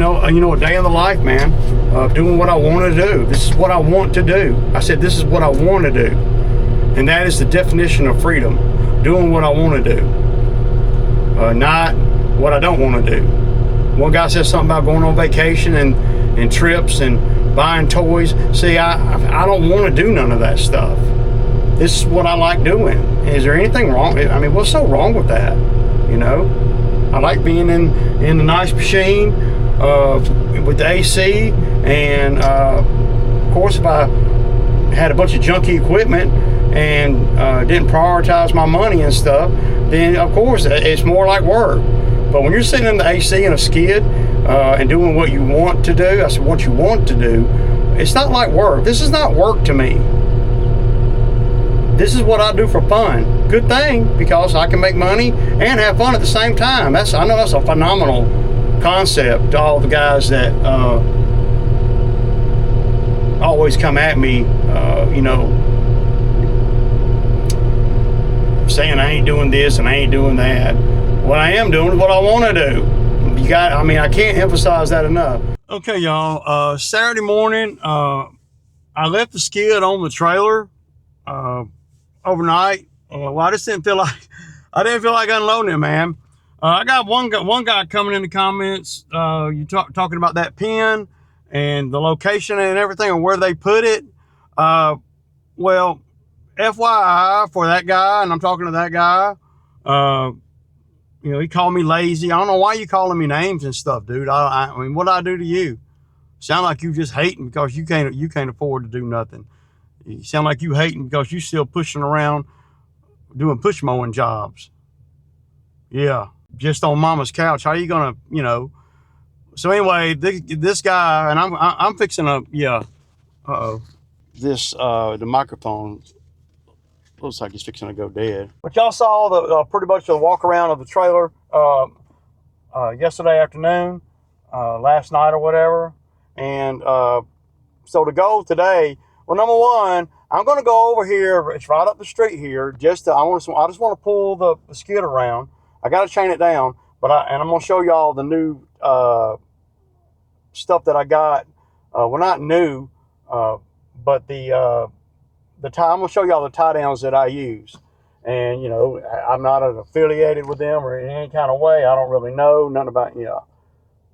a day in the life, man, of doing what I want to do. This is what I want to do. I said, this is what I want to do. And that is the definition of freedom. Doing what I want to do. Not what I don't want to do. One guy says something about going on vacation and trips and buying toys. See, I don't want to do none of that stuff. This is what I like doing. Is there anything wrong? I mean, what's so wrong with that? You know, I like being in a nice machine with the AC, and of course, if I had a bunch of junky equipment and didn't prioritize my money and stuff, then of course it's more like work. But when you're sitting in the AC in a skid and doing what you want to do, I said what you want to do, it's not like work. This is not work to me. This is what I do for fun. Good thing, because I can make money and have fun at the same time. I know that's a phenomenal concept to all the guys that always come at me, saying I ain't doing this and I ain't doing that. What I am doing is what I want to do. I can't emphasize that enough. Okay, y'all. Saturday morning, I left the skid on the trailer overnight. Well, I didn't feel like unloading it, man. I got one guy coming in the comments. You talking about that pin and the location and everything and where they put it. Well, FYI for that guy, and I'm talking to that guy. He called me lazy. I don't know why you calling me names and stuff, dude. I mean, what did I do to you? Sound like you just hating because you can't afford to do nothing. You sound like you hating because you still pushing around doing push mowing jobs. Yeah, just on mama's couch. How are you gonna, So anyway, this guy, and I'm fixing a, yeah. The microphone looks like it's fixing to go dead. But y'all saw the pretty much the walk around of the trailer yesterday afternoon, last night or whatever. And so the goal today, well, number one, I'm going to go over here. It's right up the street here. I just want to pull the skid around. I got to chain it down, and I'm going to show y'all the new stuff that I got. Well, not new, but I'm going to show y'all the tie downs that I use. And, I'm not affiliated with them or in any kind of way. I don't really know nothing about,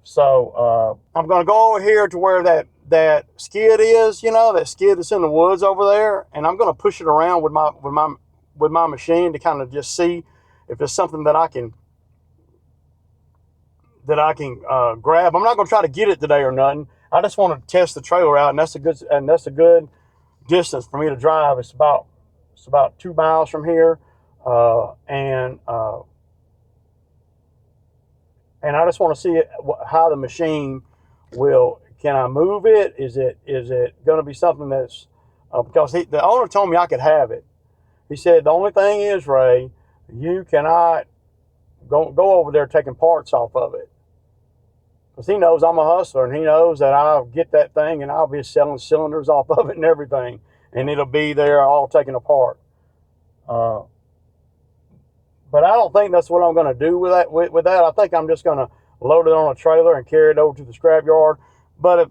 So I'm going to go over here to where that skid is, that skid that's in the woods over there. And I'm going to push it around with my machine to kind of just see if there's something that I can grab. I'm not going to try to get it today or nothing. I just want to test the trailer out, and that's a good distance for me to drive. It's about 2 miles from here, and I just want to see how the machine will. Can I move it? Is it going to be something that's because the owner told me I could have it. He said the only thing is, Ray, you cannot go over there taking parts off of it. Because he knows I'm a hustler, and he knows that I'll get that thing and I'll be selling cylinders off of it and everything, and it'll be there all taken apart. But I don't think that's what I'm going to do with that. I think I'm just going to load it on a trailer and carry it over to the scrap yard. But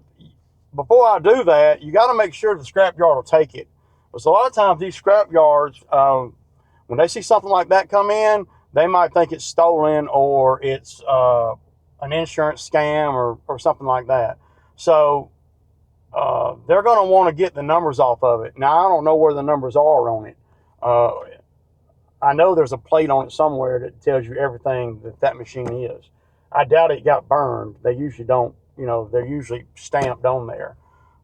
before I do that, you got to make sure the scrap yard will take it. Because a lot of times these scrap yards, when they see something like that come in, they might think it's stolen or it's an insurance scam or something like that. So they're going to want to get the numbers off of it. Now, I don't know where the numbers are on it. I know there's a plate on it somewhere that tells you everything that machine is. I doubt it got burned. They usually don't, they're usually stamped on there.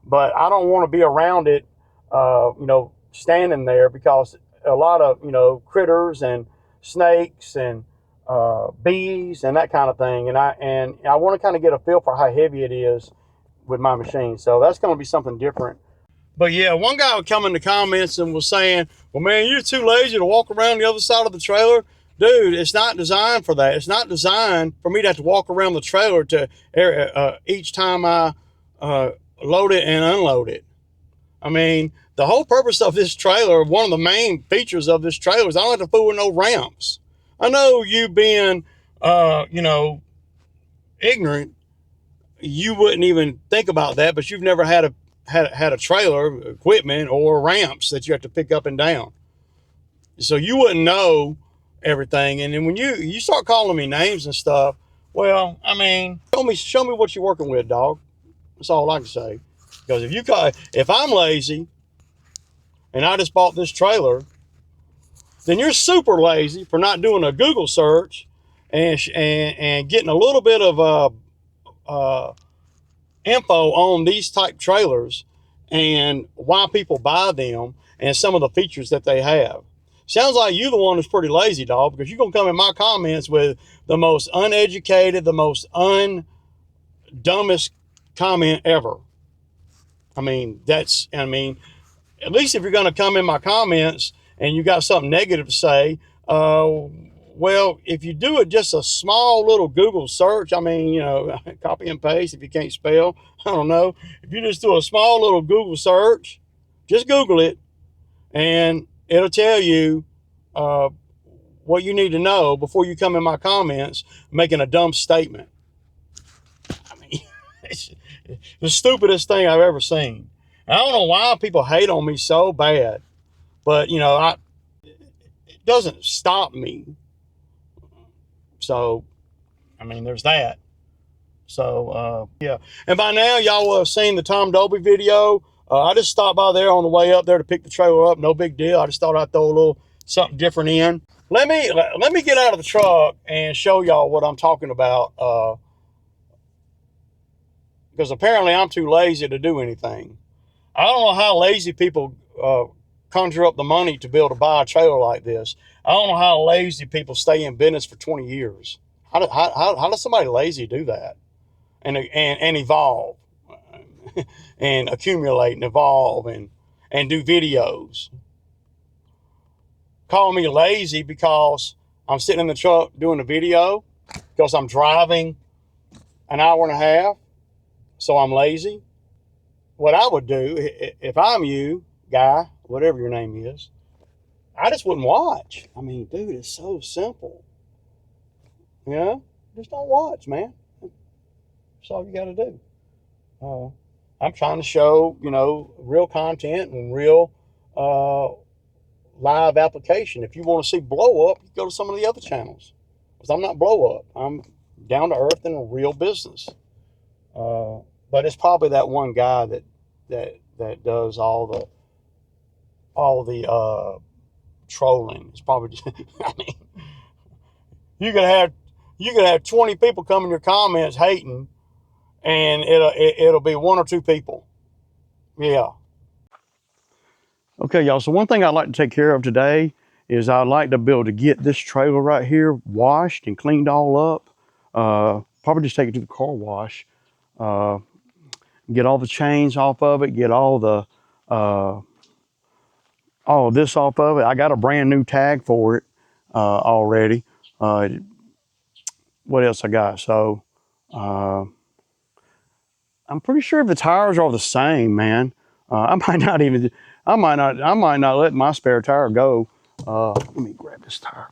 But I don't want to be around it, standing there, because a lot of, critters and snakes and bees and that kind of thing. And I want to kind of get a feel for how heavy it is with my machine. So that's going to be something different. But yeah, one guy would come in the comments and was saying, well, man, you're too lazy to walk around the other side of the trailer. Dude, it's not designed for that. It's not designed for me to have to walk around the trailer to each time I load it and unload it. I mean, the whole purpose of this trailer, one of the main features of this trailer is I don't have to fool with no ramps. I know you being, ignorant, you wouldn't even think about that, but you've never had a trailer, equipment, or ramps that you have to pick up and down. So you wouldn't know everything. And then when you start calling me names and stuff, well, I mean, show me what you're working with, dog. That's all I can say. Because if I'm lazy and I just bought this trailer, then you're super lazy for not doing a Google search and getting a little bit of info on these type trailers and why people buy them and some of the features that they have. Sounds like you the one who's pretty lazy, dog, because you're going to come in my comments with the most uneducated, the most dumbest comment ever. I mean, at least if you're going to come in my comments and you got something negative to say, well, if you do it just a small little Google search, I mean, copy and paste if you can't spell, I don't know. If you just do a small little Google search, just Google it, and it'll tell you what you need to know before you come in my comments making a dumb statement. I mean, it's the stupidest thing I've ever seen. I don't know why people hate on me so bad, but it doesn't stop me. So, I mean, there's that. So, yeah. And by now, y'all will have seen the Tom Dolby video. I just stopped by there on the way up there to pick the trailer up. No big deal. I just thought I'd throw a little something different in. Let me get out of the truck and show y'all what I'm talking about. Because apparently I'm too lazy to do anything. I don't know how lazy people conjure up the money to be able to buy a trailer like this. I don't know how lazy people stay in business for 20 years. How does somebody lazy do that and evolve and accumulate and evolve and do videos? Call me lazy because I'm sitting in the truck doing a video because I'm driving an hour and a half, so I'm lazy. What I would do if I'm you, guy, whatever your name is, I just wouldn't watch. I mean, dude, it's so simple. Just don't watch, man. That's all you got to do. I'm trying to show, real content and real live application. If you want to see blow up, you go to some of the other channels. Because I'm not blow up. I'm down to earth in a real business. But it's probably that one guy that does all the trolling. It's probably just, I mean, you could have 20 people come in your comments hating, and it'll be one or two people. Yeah. Okay, y'all. So one thing I'd like to take care of today is I'd like to be able to get this trailer right here washed and cleaned all up. Probably just take it to the car wash. Get all the chains off of it. Get all of this off of it. I got a brand new tag for it already. What else I got? So I'm pretty sure the tires are the same, man. I might not let my spare tire go. Let me grab this tire.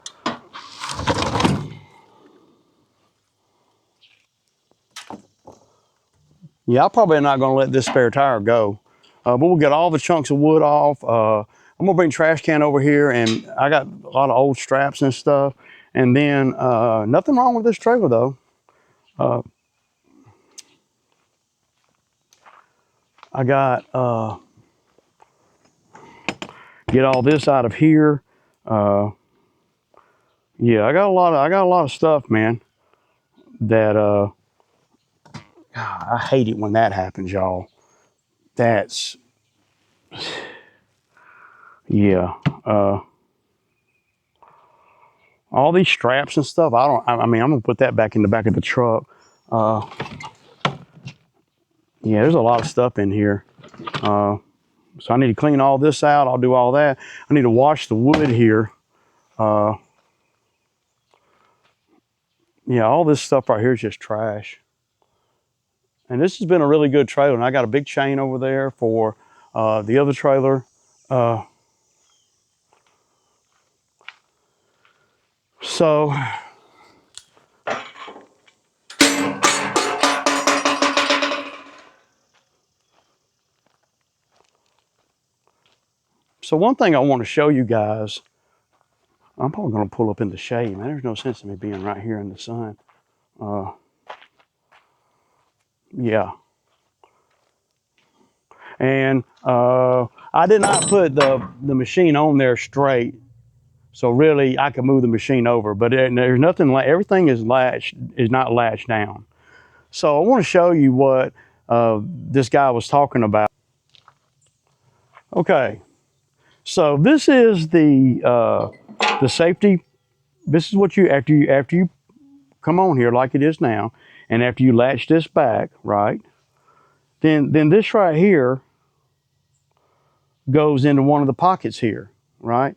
Yeah, I'm probably not going to let this spare tire go. But we'll get all the chunks of wood off. I'm going to bring a trash can over here, and I got a lot of old straps and stuff. And then nothing wrong with this trailer, though. I got get all this out of here. Yeah, I got a lot of stuff, man. That I hate it when that happens, y'all. That's yeah. All these straps and stuff. I mean, I'm gonna put that back in the back of the truck. Yeah, there's a lot of stuff in here. So I need to clean all this out. I'll do all that. I need to wash the wood here. Yeah, all this stuff right here is just trash. And this has been a really good trailer. And I got a big chain over there for the other trailer. So So one thing I want to show you guys, I'm probably going to pull up in the shade, man. There's no sense in me being right here in the sun. Yeah. And I did not put the machine on there straight, so really I could move the machine over. But there's nothing like, everything is not latched down. So I want to show you what this guy was talking about. Okay, so this is the safety. This is what you after you come on here like it is now, and after you latch this back, right? Then this right here goes into one of the pockets here, right?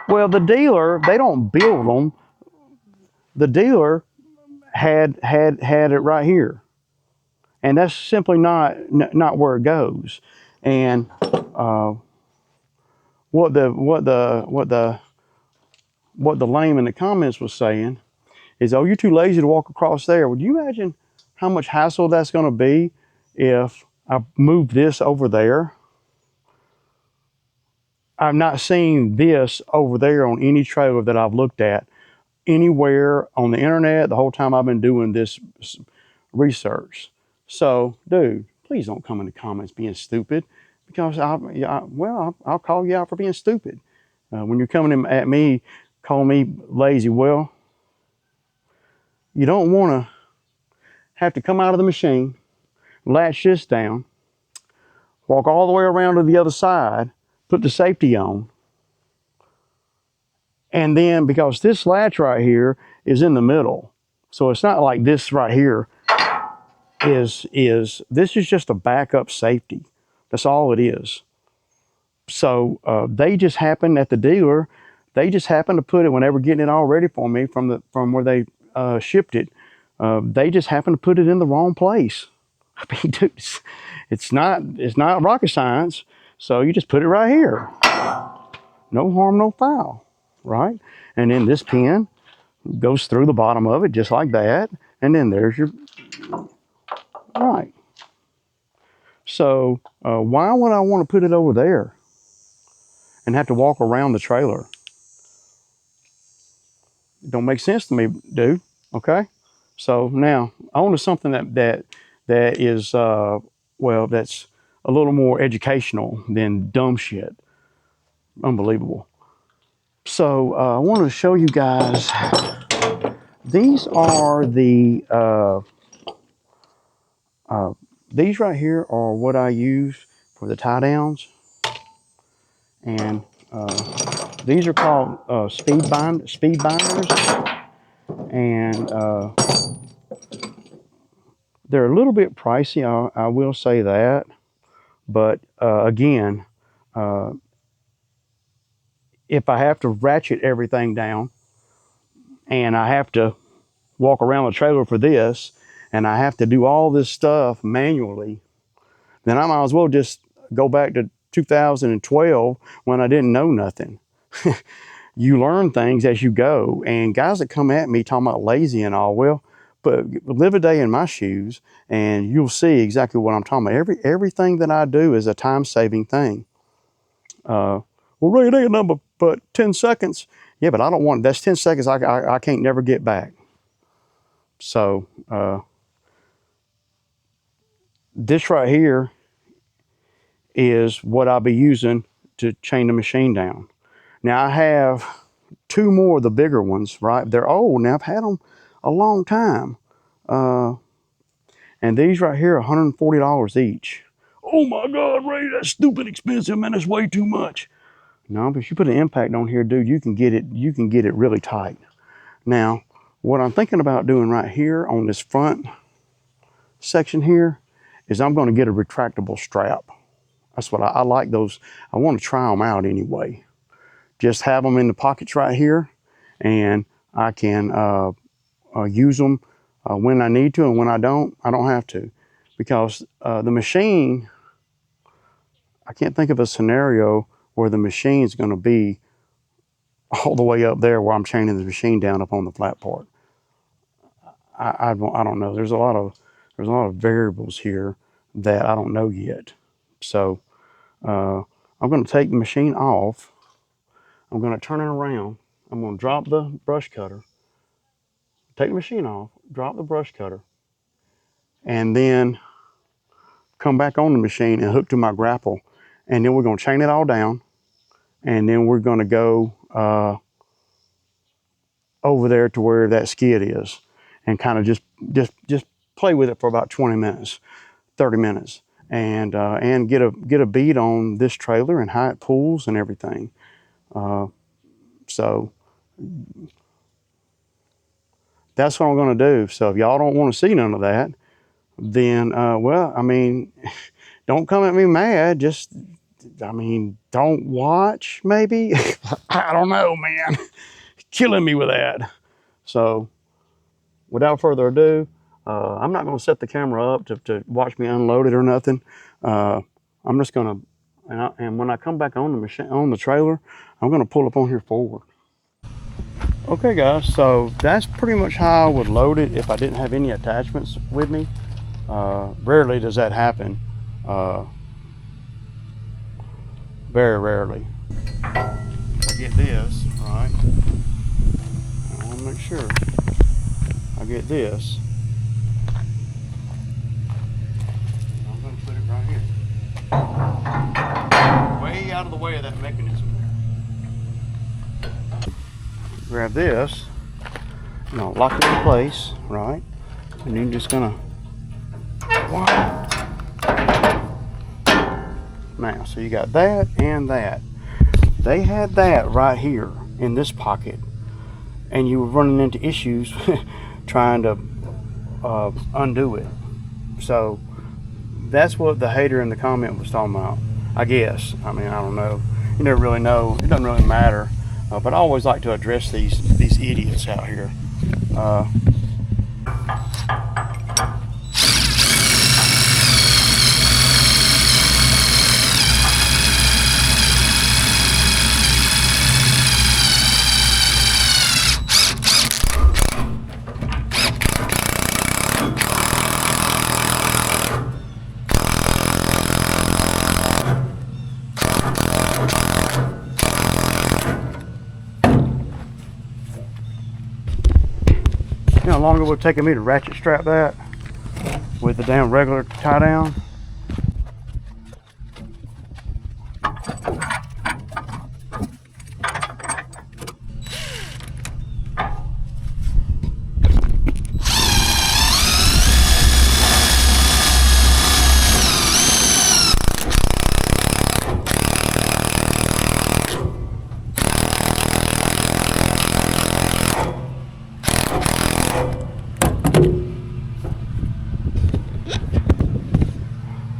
Well, the dealer, they don't build them. The dealer had it right here, and that's simply not where it goes. And what the lame in the comments was saying is, oh, you're too lazy to walk across there. Would you imagine how much hassle that's going to be if I move this over there? I've not seen this over there on any trailer that I've looked at anywhere on the internet the whole time I've been doing this research. So, dude, please don't come in the comments being stupid, because I'll call you out for being stupid. When you're coming at me, call me lazy. Well, you don't want to have to come out of the machine, latch this down, walk all the way around to the other side, put the safety on, and then because this latch right here is in the middle, so it's not like this right here this is just a backup safety. That's all it is. So they just happened at the dealer, they just happened to put it when they were getting it all ready for me from where they shipped it. They just happened to put it in the wrong place. I mean, dude, it's not rocket science. So you just put it right here. No harm, no foul, right? And then this pin goes through the bottom of it just like that. And then there's your, right. So why would I want to put it over there and have to walk around the trailer? It don't make sense to me, dude. Okay. So now on to something that is well, that's a little more educational than dumb shit. Unbelievable. So I want to show you guys. These are these right here are what I use for the tie downs, and these are called speed binders, and they're a little bit pricey. I will say that, but again, if I have to ratchet everything down, and I have to walk around the trailer for this, and I have to do all this stuff manually, then I might as well just go back to 2012 when I didn't know nothing. You learn things as you go, and guys that come at me talking about lazy and all, well, but live a day in my shoes and you'll see exactly what I'm talking about. Everything that I do is a time-saving thing. Well, Ray, it ain't number but 10 seconds. Yeah, but I don't want, that's 10 seconds I can't never get back. So this right here is what I'll be using to chain the machine down. Now I have two more of the bigger ones, right? They're old now. I've had them a long time. And these right here are $140 each. Oh my God, Ray, that's stupid expensive, man. That's way too much. No, but if you put an impact on here, dude, you can get it really tight. Now, what I'm thinking about doing right here on this front section here is I'm going to get a retractable strap. That's what I like those. I want to try them out anyway. Just have them in the pockets right here, and I can use them when I need to, and when I don't have to. Because the machine, I can't think of a scenario where the machine is going to be all the way up there where I'm chaining the machine down up on the flat part. I don't know. There's a lot of variables here that I don't know yet. So I'm going to take the machine off. I'm going to turn it around. I'm going to drop the brush cutter, take the machine off, drop the brush cutter, and then come back on the machine and hook to my grapple. And then we're going to chain it all down. And then we're going to go over there to where that skid is and kind of just play with it for about 20 minutes, 30 minutes. And get a bead on this trailer and how it pulls and everything. So that's what I'm going to do. So if y'all don't want to see none of that, then, well, I mean, don't come at me mad. Just, I mean, don't watch, maybe. I don't know, man. Killing me with that. So without further ado, I'm not going to set the camera up to watch me unload it or nothing. I'm just going to, and when I come back on the machine, on the trailer, I'm going to pull up on here forward. Okay guys, so that's pretty much how I would load it if I didn't have any attachments with me. Rarely does that happen. Very rarely. I get this, right? I want to make sure. I get this. I'm going to put it right here. Way out of the way of that mechanism there. Grab this, you know, lock it in place, right? And then you're just gonna, wow. Now, so you got that and that. They had that right here in this pocket, and you were running into issues trying to undo it. So that's what the hater in the comment was talking about, I guess. I mean, I don't know. You never really know. It doesn't really matter. But I always like to address these idiots out here. You know how long it would have taken me to ratchet strap that with the damn regular tie down?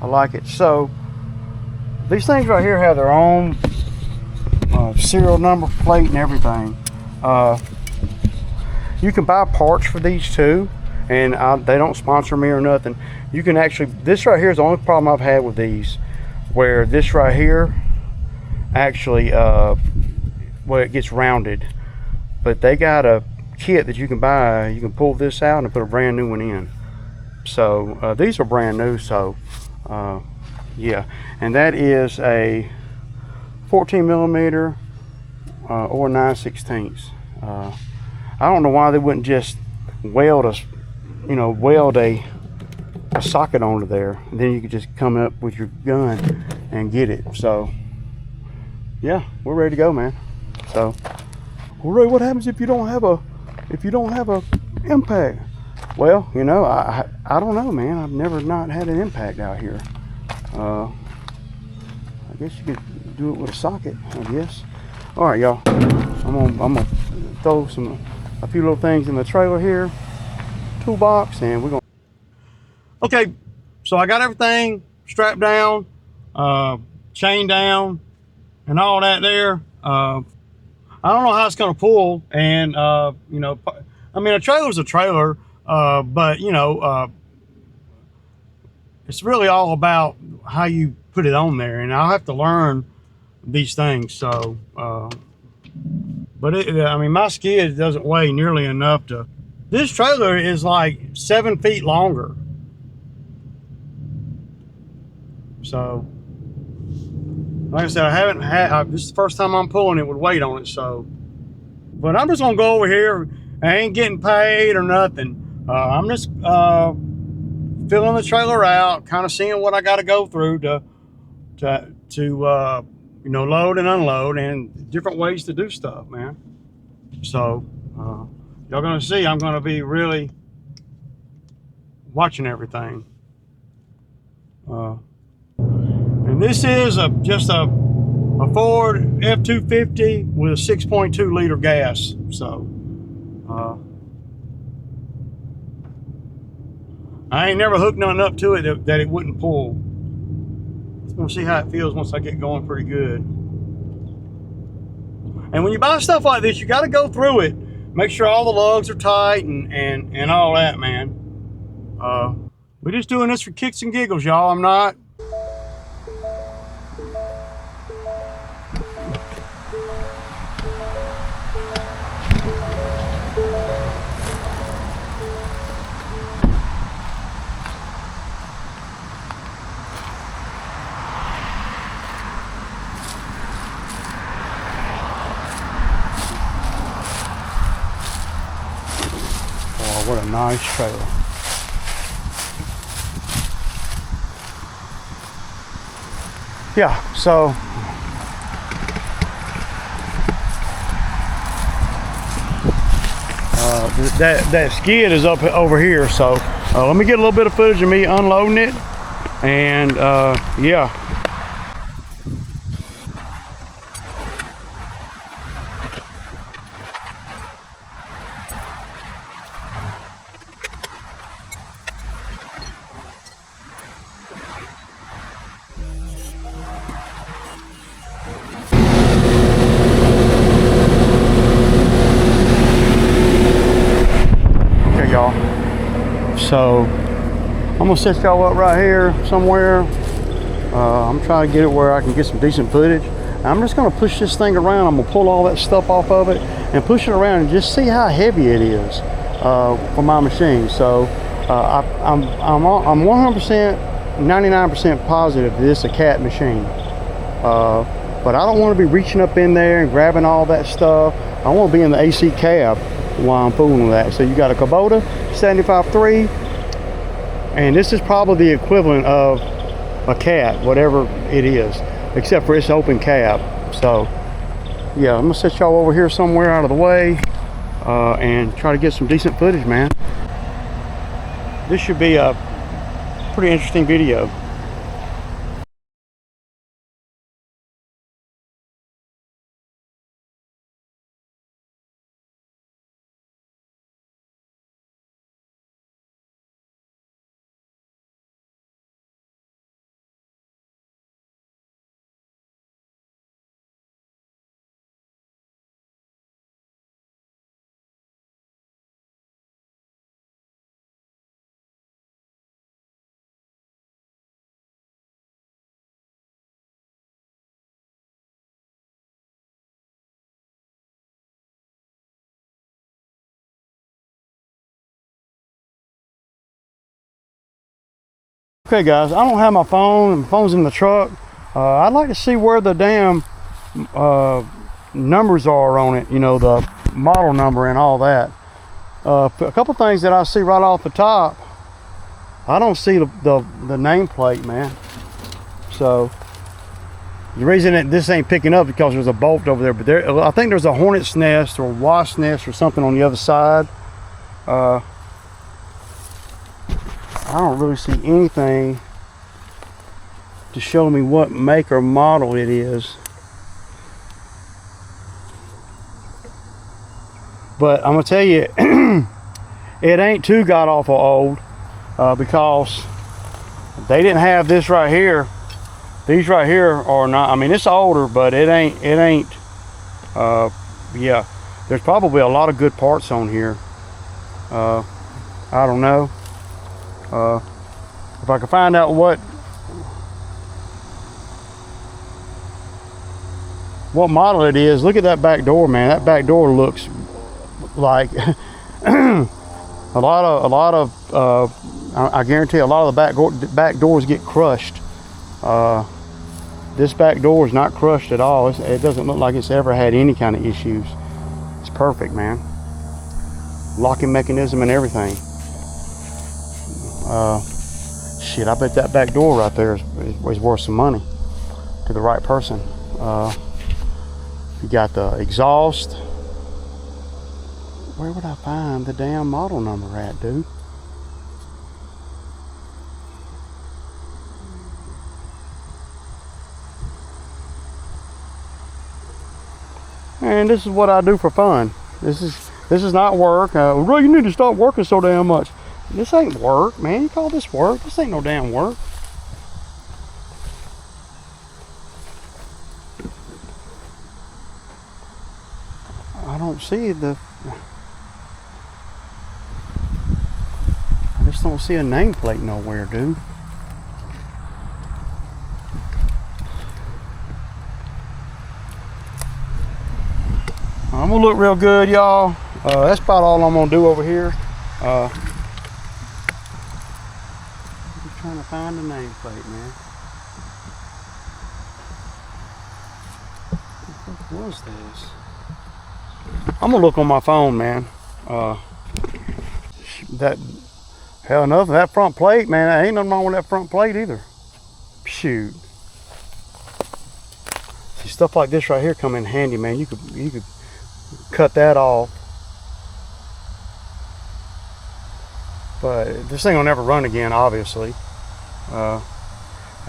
Like it. So these things right here have their own serial number plate and everything. You can buy parts for these too, and they don't sponsor me or nothing. You can actually, this right here is the only problem I've had with these, where this right here actually well, it gets rounded, but they got a kit that you can buy. You can pull this out and put a brand new one in. So these are brand new. So yeah, and that is a 14 millimeter or 9/16. I don't know why they wouldn't just weld a socket onto there, and then you could just come up with your gun and get it. So yeah, we're ready to go, man. So, well, Ray, what happens if you don't have a impact? Well, you know, I don't know, man. I've never not had an impact out here. I guess you could do it with a socket, I guess. All right, y'all. I'm gonna throw a few little things in the trailer here, toolbox, and we're gonna. Okay, so I got everything strapped down, chained down, and all that there. I don't know how it's gonna pull, and you know, I mean, a trailer's a trailer. But you know, it's really all about how you put it on there, and I'll have to learn these things. So, but I mean, my skid doesn't weigh nearly enough to. This trailer is like 7 feet longer. So, Like I said, I haven't had, this is the first time I'm pulling it with weight on it, so. But I'm just gonna go over here. I ain't getting paid or nothing. I'm just filling the trailer out, kind of seeing what I got to go through to you know, load and unload, and different ways to do stuff, man. So y'all gonna see, I'm gonna be really watching everything. And this is just a Ford F-250 with a 6.2 liter gas. So I ain't never hooked nothing up to it that it wouldn't pull. Just want to see how it feels once I get going pretty good. And when you buy stuff like this, you got to go through it. Make sure all the lugs are tight and all that, man. We're just doing this for kicks and giggles, y'all. I'm not. Oh, what a nice trailer. Yeah, so that skid is up over here, so let me get a little bit of footage of me unloading it, and yeah. Y'all, so I'm gonna set y'all up right here somewhere. I'm trying to get it where I can get some decent footage. I'm just gonna push this thing around. I'm gonna pull all that stuff off of it and push it around and just see how heavy it is for my machine. So I'm 100%, 99% positive this is a Cat machine, but I don't want to be reaching up in there and grabbing all that stuff. I want to be in the AC cab while I'm fooling with that. So you got a Kubota 75.3, and this is probably the equivalent of a Cat, whatever it is, except for it's open cab. So yeah, I'm gonna set y'all over here somewhere out of the way and try to get some decent footage, man. This should be a pretty interesting video. Okay guys, I don't have my phone. My phone's in the truck. I'd like to see where the damn numbers are on it, you know, the model number and all that. A couple things that I see right off the top. I don't see the nameplate, man. So the reason that this ain't picking up because there's a bolt over there, but I think there's a hornet's nest or a wasp's nest or something on the other side. I don't really see anything to show me what make or model it is. But I'm gonna tell you, it ain't too god awful old, because they didn't have this right here. These right here are not, I mean, it's older, but it ain't yeah, there's probably a lot of good parts on here. I don't know. If I can find out what model it is. Look at that back door, man. That back door looks like a lot of I guarantee a lot of the back doors get crushed. this back door is not crushed at all. It doesn't look like it's ever had any kind of issues. It's perfect, man. Locking mechanism and everything. Shit, I bet that back door right there is worth some money to the right person. You got the exhaust. Where would I find the damn model number at, dude? And this is what I do for fun. This is not work. Well, you need to stop working so damn much. This ain't work, man. You call this work? This ain't no damn work. I don't see the... I just don't see a nameplate nowhere, dude. I'm gonna look real good, y'all. That's about all I'm gonna do over here. I'm just trying to find the nameplate, man. What was this? I'm gonna look on my phone, man. Hell enough, that front plate, man. Ain't nothing wrong with that front plate either. Shoot. See, stuff like this right here come in handy, man. You could cut that off. But this thing will never run again, obviously. I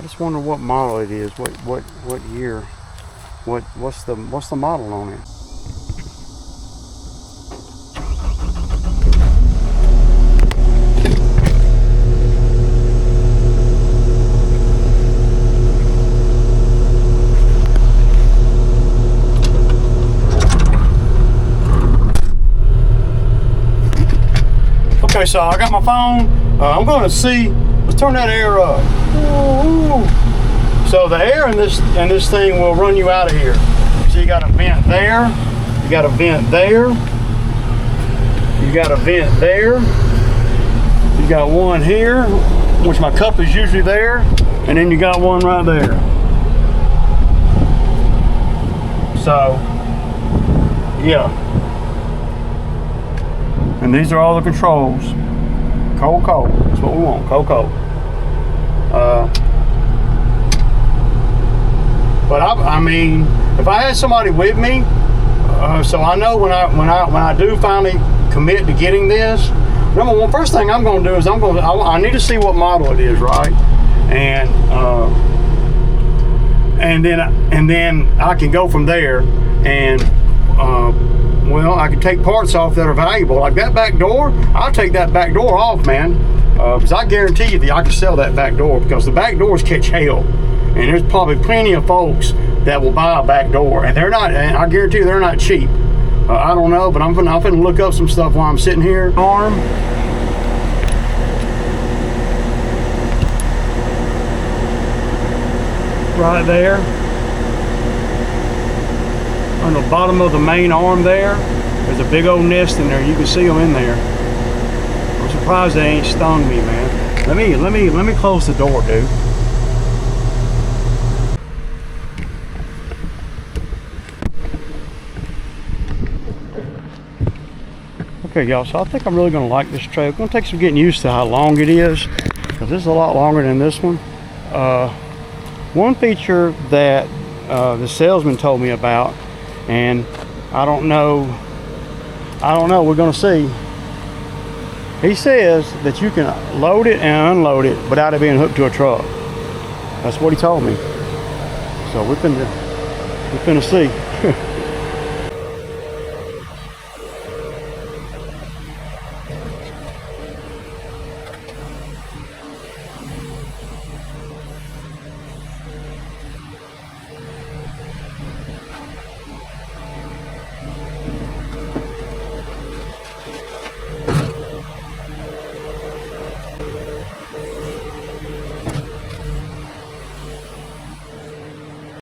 just wonder what model it is. What year? What's the model on it? Okay, so I got my phone. I'm going to see. Let's turn that air up. Ooh. So the air in this thing will run you out of here. So you got a vent there. You got a vent there. You got a vent there. You got one here, which my cup is usually there, and then you got one right there. So, yeah. And these are all the controls. Cold. That's what we want. Cold. But I mean, if I had somebody with me, so I know when I do finally commit to getting this, number one, first thing I'm going to do is I need to see what model it is, right? And then I can go from there and. Well, I can take parts off that are valuable. Like that back door, I'll take that back door off, man. Because I guarantee you that I can sell that back door, because the back doors catch hell. And there's probably plenty of folks that will buy a back door. And they're not, and I guarantee you they're not cheap. I don't know, but I'm finna look up some stuff while I'm sitting here. Arm. Right there. On the bottom of the main arm there's a big old nest in there. You can see them in there. I'm surprised they ain't stung me, man. Let me close the door, dude. Okay, y'all, so I think I'm really gonna like this tray. It's gonna take some getting used to how long it is, because this is a lot longer than this one. One feature that the salesman told me about, and I don't know, we're gonna see. He says that you can load it and unload it without it being hooked to a truck. That's what he told me. So we're finna see.